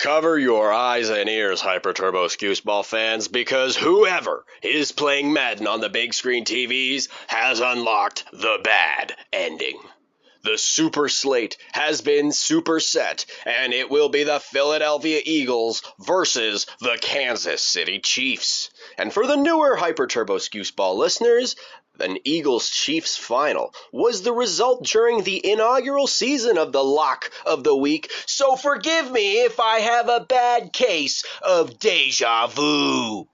Cover your eyes and ears, Hyper Turbo Scooseball fans, because whoever is playing Madden on the big screen TVs has unlocked the bad ending. The super slate has been superset, and it will be the Philadelphia Eagles versus the Kansas City Chiefs. And for the newer Hyper Turbo Scooseball listeners, an Eagles-Chiefs final was the result during the inaugural season of the Lock of the Week, so forgive me if I have a bad case of deja vu.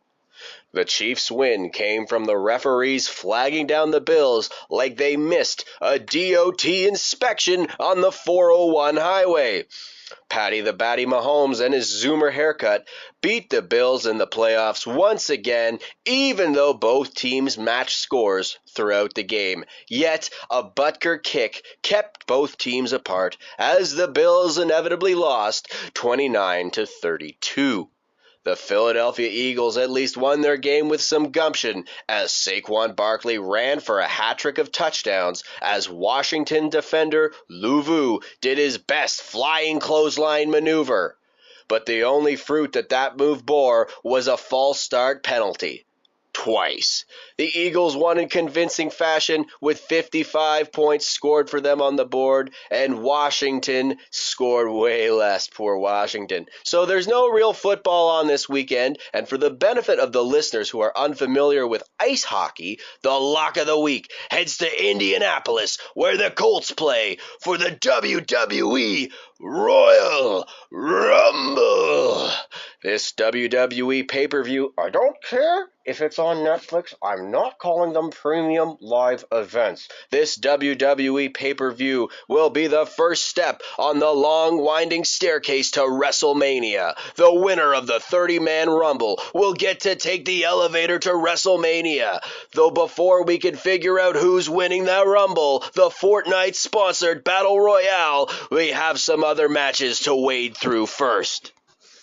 The Chiefs' win came from the referees flagging down the Bills like they missed a DOT inspection on the 401 highway. Patty the Batty Mahomes and his Zoomer haircut beat the Bills in the playoffs once again, even though both teams matched scores throughout the game. Yet, a Butker kick kept both teams apart as the Bills inevitably lost 29-32. The Philadelphia Eagles at least won their game with some gumption as Saquon Barkley ran for a hat-trick of touchdowns as Washington defender Lou Vu did his best flying clothesline maneuver. But the only fruit that move bore was a false start penalty. Twice. The Eagles won in convincing fashion with 55 points scored for them on the board, and Washington scored way less. Poor Washington. So there's no real football on this weekend, and for the benefit of the listeners who are unfamiliar with ice hockey, the Lock of the Week heads to Indianapolis, where the Colts play for the WWE Royal Rumble. This WWE pay-per-view, I don't care if it's on Netflix, I'm not calling them premium live events. This WWE pay-per-view will be the first step on the long winding staircase to WrestleMania. The winner of the 30-man Rumble will get to take the elevator to WrestleMania. Though before we can figure out who's winning that Rumble, the Fortnite-sponsored Battle Royale, we have some other matches to wade through first.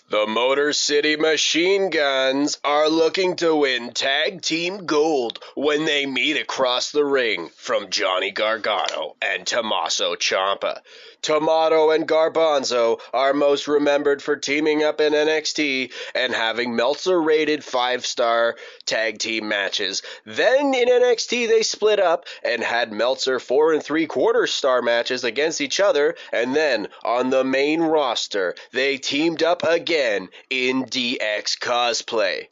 The Motor City Machine Guns are looking to win Tag Team Gold when they meet across the ring from Johnny Gargano and Tommaso Ciampa. Tomato and Garbanzo are most remembered for teaming up in NXT and having Meltzer-rated 5-star tag team matches. Then in NXT they split up and had Meltzer 4 3/4 star matches against each other, and then on the main roster they teamed up again in DX cosplay.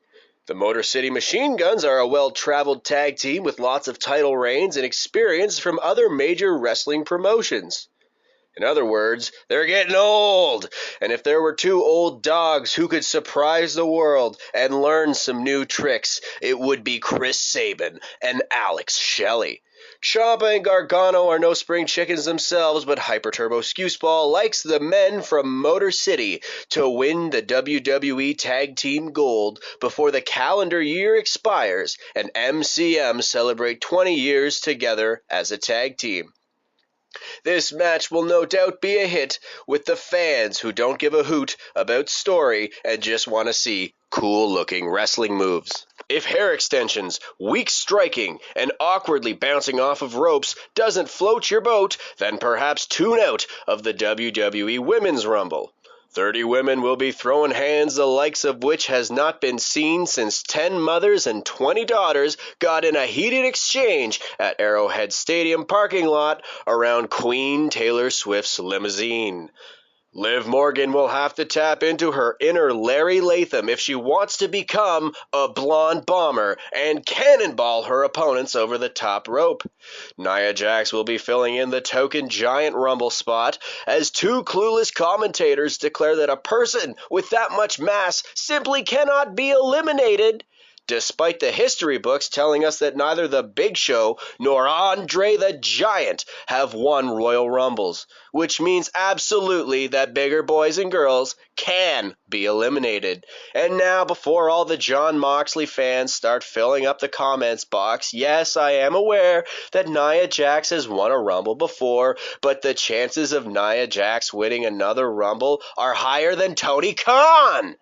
The Motor City Machine Guns are a well-traveled tag team with lots of title reigns and experience from other major wrestling promotions. In other words, they're getting old, and if there were two old dogs who could surprise the world and learn some new tricks, it would be Chris Sabin and Alex Shelley. Ciampa and Gargano are no spring chickens themselves, but Hyper Turbo Scooseball likes the men from Motor City to win the WWE Tag Team Gold before the calendar year expires and MCM celebrate 20 years together as a tag team. This match will no doubt be a hit with the fans who don't give a hoot about story and just want to see cool-looking wrestling moves. If hair extensions, weak striking, and awkwardly bouncing off of ropes doesn't float your boat, then perhaps tune out of the WWE Women's Rumble. 30 women will be throwing hands the likes of which has not been seen since 10 mothers and 20 daughters got in a heated exchange at Arrowhead Stadium parking lot around Queen Taylor Swift's limousine. Liv Morgan will have to tap into her inner Larry Latham if she wants to become a blonde bomber and cannonball her opponents over the top rope. Nia Jax will be filling in the token giant Rumble spot as two clueless commentators declare that a person with that much mass simply cannot be eliminated, despite the history books telling us that neither the Big Show nor Andre the Giant have won Royal Rumbles, which means absolutely that bigger boys and girls can be eliminated. And now, before all the Jon Moxley fans start filling up the comments box, yes, I am aware that Nia Jax has won a Rumble before, but the chances of Nia Jax winning another Rumble are higher than Tony Khan.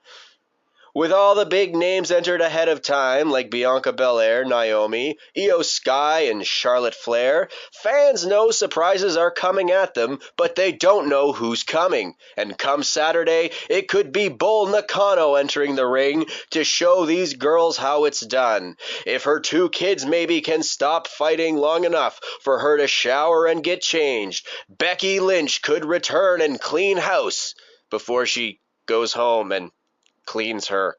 With all the big names entered ahead of time, like Bianca Belair, Naomi, Io Sky, and Charlotte Flair, fans know surprises are coming at them, but they don't know who's coming. And come Saturday, it could be Bull Nakano entering the ring to show these girls how it's done. If her two kids maybe can stop fighting long enough for her to shower and get changed, Becky Lynch could return and clean house before she goes home and cleans her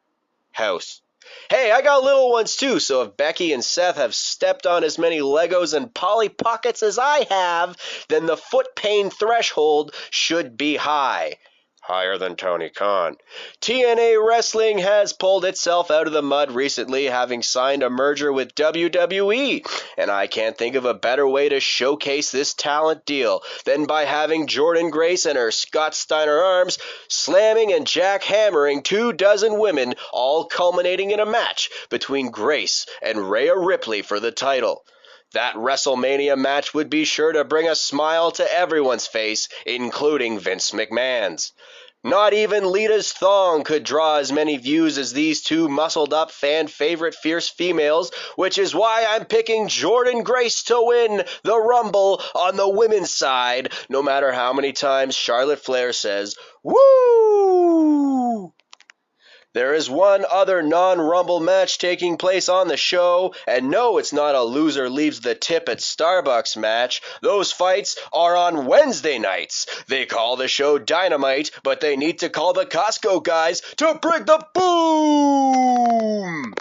house. Hey, I got little ones too, so if Becky and Seth have stepped on as many Legos and Polly Pockets as I have, then the foot pain threshold should be high. Higher than Tony Khan. TNA Wrestling has pulled itself out of the mud recently, having signed a merger with WWE, and I can't think of a better way to showcase this talent deal than by having Jordynne Grace and her Scott Steiner arms slamming and jackhammering 24 women, all culminating in a match between Grace and Rhea Ripley for the title. That WrestleMania match would be sure to bring a smile to everyone's face, including Vince McMahon's. Not even Lita's thong could draw as many views as these two muscled-up fan-favorite fierce females, which is why I'm picking Jordynne Grace to win the Rumble on the women's side, no matter how many times Charlotte Flair says, "Woo!" There is one other non-Rumble match taking place on the show, and no, it's not a loser leaves the tip at Starbucks match. Those fights are on Wednesday nights. They call the show Dynamite, but they need to call the Costco guys to bring the boom!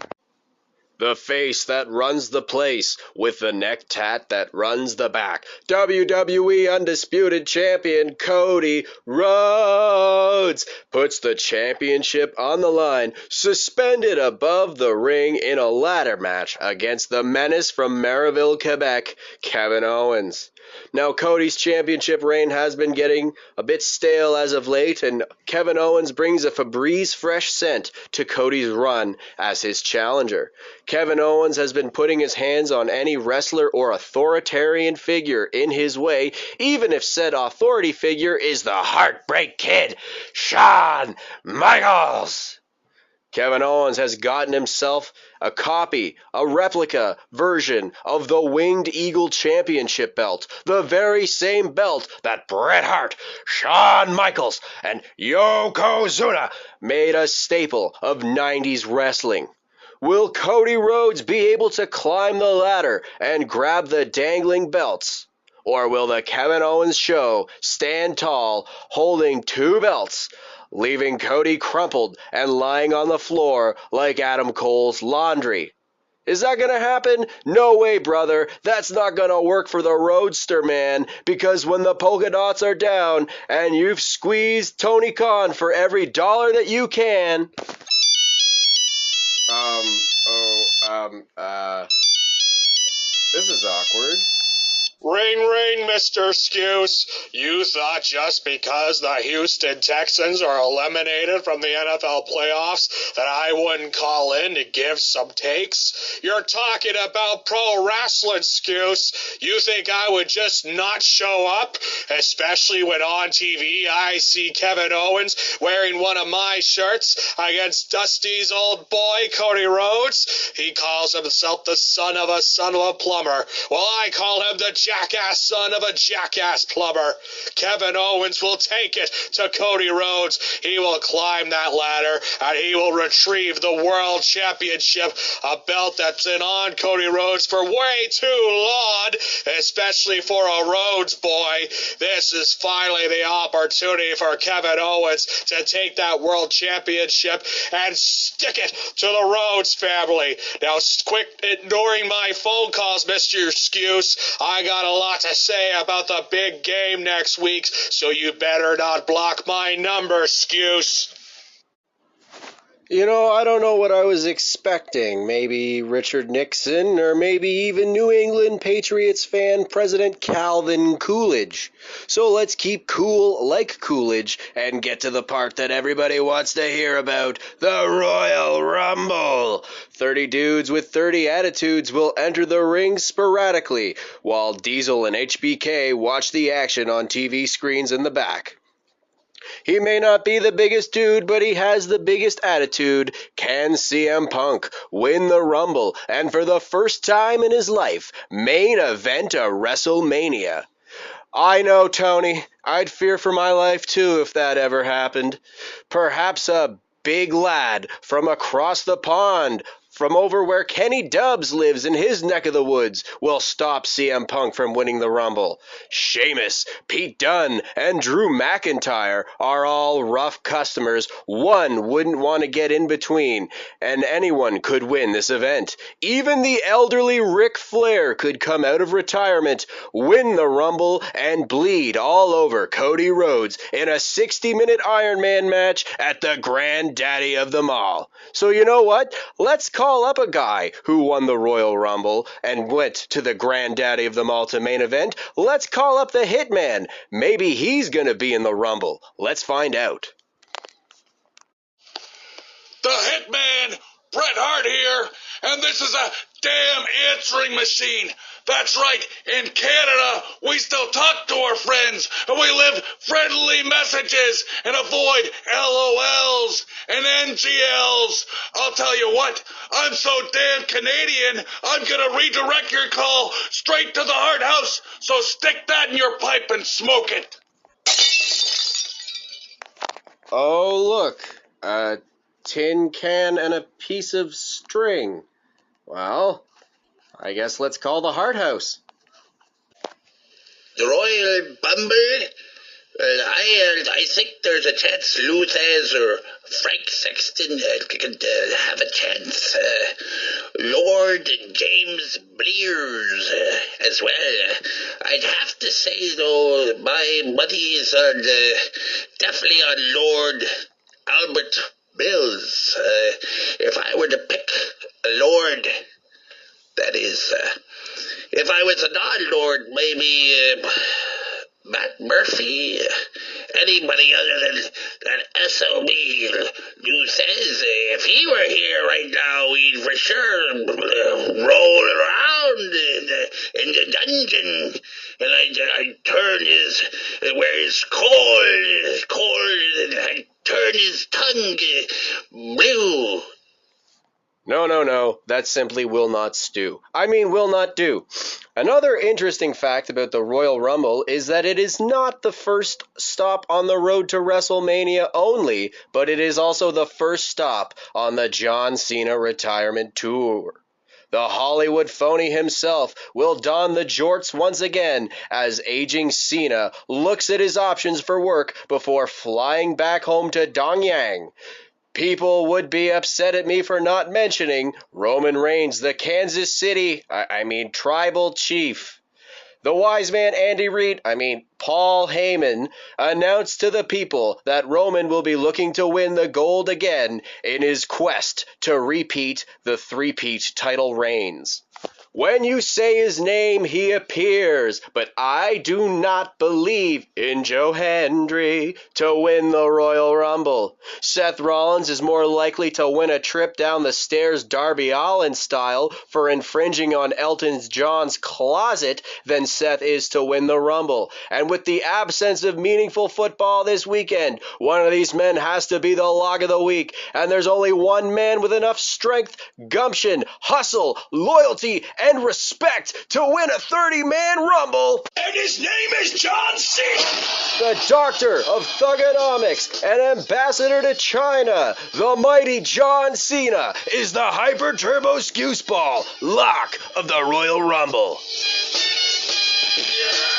The face that runs the place, with the neck tat that runs the back. WWE Undisputed Champion Cody Rhodes puts the championship on the line, suspended above the ring in a ladder match against the menace from Marieville, Quebec, Kevin Owens. Now, Cody's championship reign has been getting a bit stale as of late, and Kevin Owens brings a Febreze fresh scent to Cody's run as his challenger. Kevin Owens has been putting his hands on any wrestler or authoritarian figure in his way, even if said authority figure is the Heartbreak Kid, Shawn Michaels. Kevin Owens has gotten himself a copy, a replica version of the Winged Eagle Championship belt, the very same belt that Bret Hart, Shawn Michaels, and Yokozuna made a staple of 90s wrestling. Will Cody Rhodes be able to climb the ladder and grab the dangling belts? Or will the Kevin Owens show stand tall, holding two belts, leaving Cody crumpled and lying on the floor like Adam Cole's laundry? Is that going to happen? No way, brother. That's not going to work for the Roadster, man, because when the polka dots are down and you've squeezed Tony Khan for every dollar that you can... This is awkward. Ring, ring, Mr. Skuse. You thought just because the Houston Texans are eliminated from the NFL playoffs that I wouldn't call in to give some takes? You're talking about pro wrestling, Skuse. You think I would just not show up? Especially when on TV I see Kevin Owens wearing one of my shirts against Dusty's old boy, Cody Rhodes. He calls himself the son of a plumber. Well, I call him the jackass son of a jackass plumber. Kevin Owens will take it to Cody Rhodes. He will climb that ladder and he will retrieve the world championship, a belt that's been on Cody Rhodes for way too long, especially for a Rhodes boy. This is finally the opportunity for Kevin Owens to take that world championship and stick it to the Rhodes family. Now, quick ignoring my phone calls, Mr. Skuse. I got a lot to say about the big game next week, so you better not block my number, Skuse. You know, I don't know what I was expecting. Maybe Richard Nixon, or maybe even New England Patriots fan President Calvin Coolidge. So let's keep cool like Coolidge and get to the part that everybody wants to hear about, the Royal Rumble. 30 dudes with 30 attitudes will enter the ring sporadically, while Diesel and HBK watch the action on TV screens in the back. He may not be the biggest dude, but he has the biggest attitude. Can CM Punk win the Rumble and for the first time in his life main event a WrestleMania? I know, Tony. I'd fear for my life too if that ever happened. Perhaps a big lad from across the pond, from over where Kenny Dubbs lives in his neck of the woods, will stop CM Punk from winning the Rumble. Sheamus, Pete Dunne, and Drew McIntyre are all rough customers. One wouldn't want to get in between, and anyone could win this event. Even the elderly Ric Flair could come out of retirement, win the Rumble, and bleed all over Cody Rhodes in a 60-minute Iron Man match at the granddaddy of them all. So you know what? Let's call up a guy who won the Royal Rumble and went to the granddaddy of them all to main event. Let's call up the Hitman. Maybe he's gonna be in the Rumble. Let's find out. The Hitman, Bret Hart here, and this is a damn answering machine. That's right, in Canada, we still talk to our friends, and we leave friendly messages and avoid LOLs and NGLs. I'll tell you what, I'm so damn Canadian, I'm gonna redirect your call straight to the Hart House, so stick that in your pipe and smoke it. Oh, look, a tin can and a piece of string. Well, I guess let's call the Hart House. The Royal Bumble? I think there's a chance Luthez or Frank Sexton could have a chance. Lord James Blears as well. I'd have to say, though, my money's on definitely on Lord Albert Mills. If I were to pick a Lord, that is, if I was a non-Lord, maybe Matt Murphy, anybody other than SOB, who says if he were here right now, he'd for sure roll around in the dungeon, and I'd turn his, where his cold, and I'd turn his tongue blue. No, that simply will not will not do. Another interesting fact about the Royal Rumble is that it is not the first stop on the road to WrestleMania only, but it is also the first stop on the John Cena retirement tour. The Hollywood phony himself will don the jorts once again as aging Cena looks at his options for work before flying back home to Dongyang. People would be upset at me for not mentioning Roman Reigns, the Kansas City, tribal chief. The wise man Andy Reid, Paul Heyman, announced to the people that Roman will be looking to win the gold again in his quest to repeat the three-peat title reigns. When you say his name, he appears, but I do not believe in Joe Hendry to win the Royal Rumble. Seth Rollins is more likely to win a trip down the stairs Darby Allin style for infringing on Elton John's closet than Seth is to win the Rumble. And with the absence of meaningful football this weekend, one of these men has to be the lock of the week, and there's only one man with enough strength, gumption, hustle, loyalty, and respect to win a 30-man Rumble. And his name is John Cena! The doctor of thugonomics and ambassador to China, the mighty John Cena, is the hyper-turbo scooseball lock of the Royal Rumble. Yeah.